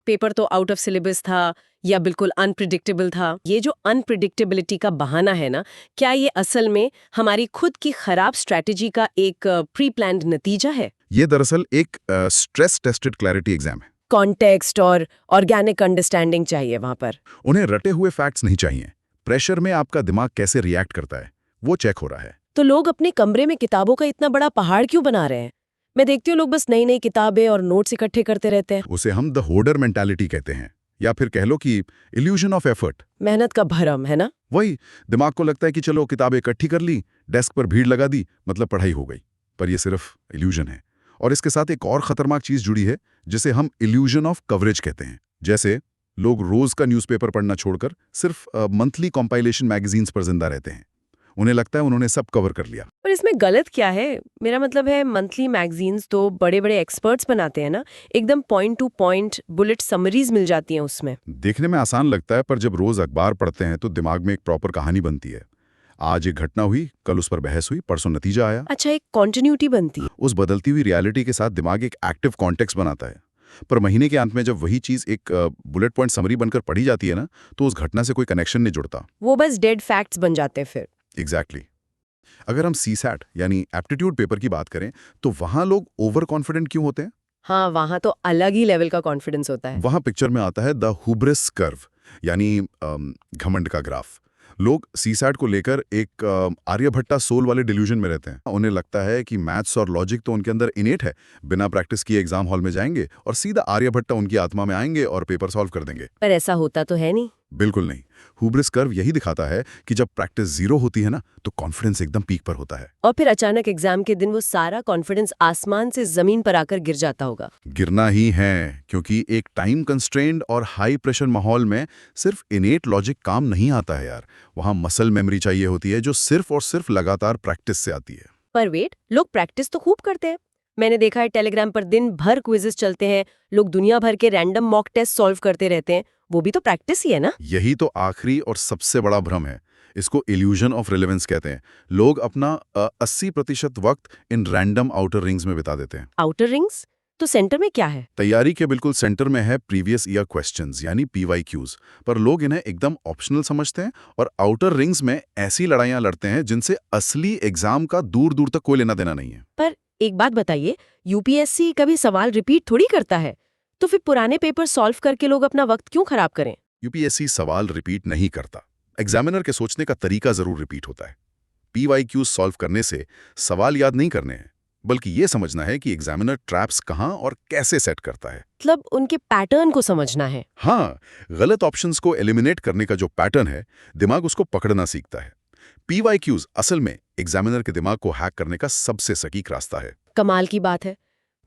Paper तो out of syllabus था या बिल्कुल अनप्रिडिक्टेबल था। ये जो अनप्रिडिक्टेबिलिटी का बहाना है ना, क्या ये असल में हमारी खुद की खराब स्ट्रैटेजी का एक प्री प्लान्ड नतीजा है? ये दरअसल एक स्ट्रेस टेस्टेड क्लैरिटी एग्जाम है। कॉन्टेक्स्ट और ऑर्गेनिक अंडरस्टैंडिंग चाहिए वहां पर। उन्हें रटे हुए फैक्ट्स नहीं चाहिए। प्रेशर में आपका दिमाग कैसे रिएक्ट करता है वो चेक हो रहा है। तो लोग अपने कमरे में किताबों का इतना बड़ा पहाड़ क्यों बना रहे हैं? मैं देखती हूँ लोग बस नई नई किताबें और नोट्स इकट्ठे करते रहते हैं। उसे हम द होर्डर मेंटालिटी कहते हैं, या फिर कह लो कि इल्यूजन ऑफ एफर्ट। मेहनत का भरम है ना। वही, दिमाग को लगता है कि चलो किताबें इकट्ठी कर ली, डेस्क पर भीड़ लगा दी, मतलब पढ़ाई हो गई। पर यह सिर्फ इल्यूजन है। और इसके साथ एक और खतरनाक चीज जुड़ी है जिसे हम इल्यूजन ऑफ कवरेज कहते हैं। जैसे लोग रोज का न्यूज़पेपर पढ़ना छोड़कर सिर्फ मंथली कॉम्पाइलेशन मैगजीन्स पर जिंदा रहते हैं। उन्हें लगता है उन्होंने सब कवर कर लिया। पर इसमें गलत क्या है? मेरा मतलब है मंथली मैगजीन्स तो बड़े बड़े एक्सपर्ट्स बनाते हैं ना, एकदम point to point bullet summaries मिल जाती हैं उसमें। देखने में आसान लगता है, पर जब रोज अखबार पढ़ते हैं तो दिमाग में एक प्रॉपर कहानी बनती है। आज एक घटना हुई, कल उस पर बहस हुई, परसों नतीजा आया। अच्छा, एक कॉन्टिन्यूटी बनती है। उस बदलती हुई रियलिटी के साथ दिमाग एक एक्टिव कॉन्टेक्स्ट बनाता है। पर महीने के अंत में जब वही चीज एक बुलेट पॉइंट समरी बनकर पढ़ी जाती है ना, तो उस घटना से कोई कनेक्शन नहीं जुड़ता। वो बस डेड फैक्ट्स बन जाते हैं फिर। एग्जैक्टली। अगर हम सीसैट यानी एप्टीट्यूड पेपर की बात करें, तो वहां लोग ओवर कॉन्फिडेंट क्यों होते हैं? हाँ, वहां तो अलग ही लेवल का कॉन्फिडेंस होता है। वहां पिक्चर में आता है द हुब्रिस कर्व, यानी घमंड का ग्राफ। लोग सीसैट को लेकर एक आर्यभट्टा सोल वाले डिल्यूजन में रहते हैं। उन्हें लगता है कि मैथ्स और लॉजिक तो उनके अंदर इनेट है, बिना प्रैक्टिस किए एग्जाम हॉल में जाएंगे और सीधा आर्यभट्टा उनकी आत्मा में आएंगे और पेपर सॉल्व कर देंगे। पर ऐसा होता तो है नहीं। बिल्कुल नहीं। हुब्रिस कर्व यही दिखाता है कि जब प्रैक्टिस जीरो होती है ना, तो कॉन्फिडेंस एकदम पीक पर होता है। और फिर अचानक एग्जाम के दिन वो सारा कॉन्फिडेंस आसमान से जमीन पर आकर गिर जाता होगा। गिरना ही है, क्योंकि एक टाइम कंस्ट्रेंड और हाई प्रेशर माहौल में सिर्फ इनेट लॉजिक काम नहीं आता है यार। वहां मसल मेमोरी चाहिए होती है, जो सिर्फ और सिर्फ लगातार प्रैक्टिस से आती है। पर वेट, लोग प्रैक्टिस तो खूब करते हैं। मैंने देखा है टेलीग्राम पर दिन भर क्विजेस चलते हैं, लोग दुनिया भर के रैंडम मॉक टेस्ट सॉल्व करते रहते हैं। वो भी तो प्रैक्टिस ही है ना। यही तो आखिरी और सबसे बड़ा भ्रम है। इसको इल्यूजन ऑफ रिलेवेंस कहते हैं। लोग अपना 80% वक्त इन रैंडम आउटर रिंग्स में बिता देते हैं। Outer rings? तो सेंटर में क्या है? तैयारी के बिल्कुल सेंटर में है प्रीवियस ईयर क्वेश्चंस यानी PYQs, पर लोग इन्हें एकदम ऑप्शनल समझते हैं और आउटर रिंग्स में ऐसी लड़ाइयां लड़ते हैं जिनसे असली एग्जाम का दूर दूर तक कोई लेना देना नहीं है। पर एक बात बताइए, यूपीएससी कभी सवाल रिपीट थोड़ी करता है, तो फिर पुराने पेपर सॉल्व करके लोग अपना वक्त क्यों खराब करें? यूपीएससी सवाल रिपीट नहीं करता। एग्जामिनर के सोचने का तरीका जरूर रिपीट होता है। PYQs सॉल्व करने से सवाल याद नहीं करने हैं, बल्कि ये समझना है कि एग्जामिनर ट्रैप्स कहाँ और कैसे सेट करता है। मतलब उनके पैटर्न को समझना है। हाँ, गलत ऑप्शंस को एलिमिनेट करने का जो पैटर्न है, दिमाग उसको पकड़ना सीखता है। PYQs असल में एग्जामिनर के दिमाग को हैक करने का सबसे सटीक रास्ता है। कमाल की बात है।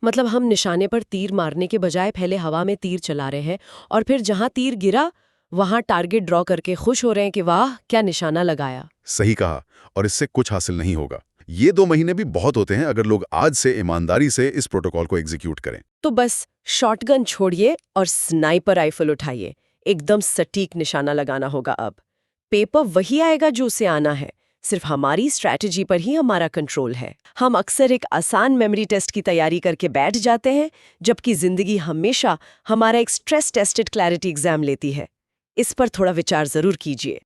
मतलब हम निशाने पर तीर मारने के बजाय पहले हवा में तीर चला रहे हैं और फिर जहां तीर गिरा वहां टारगेट ड्रॉ करके खुश हो रहे हैं कि वाह क्या निशाना लगाया। सही कहा, और इससे कुछ हासिल नहीं होगा। ये 2 महीने भी बहुत होते हैं अगर लोग आज से ईमानदारी से इस प्रोटोकॉल को एग्जीक्यूट करें। तो बस शॉटगन छोड़िए और स्नाइपर राइफल उठाइए, एकदम सटीक निशाना लगाना होगा। अब पेपर वही आएगा जो उसे आना है, सिर्फ हमारी स्ट्रैटेजी पर ही हमारा कंट्रोल है। हम अक्सर एक आसान मेमोरी टेस्ट की तैयारी करके बैठ जाते हैं, जबकि जिंदगी हमेशा हमारा एक स्ट्रेस टेस्टेड क्लैरिटी एग्जाम लेती है। इस पर थोड़ा विचार जरूर कीजिए।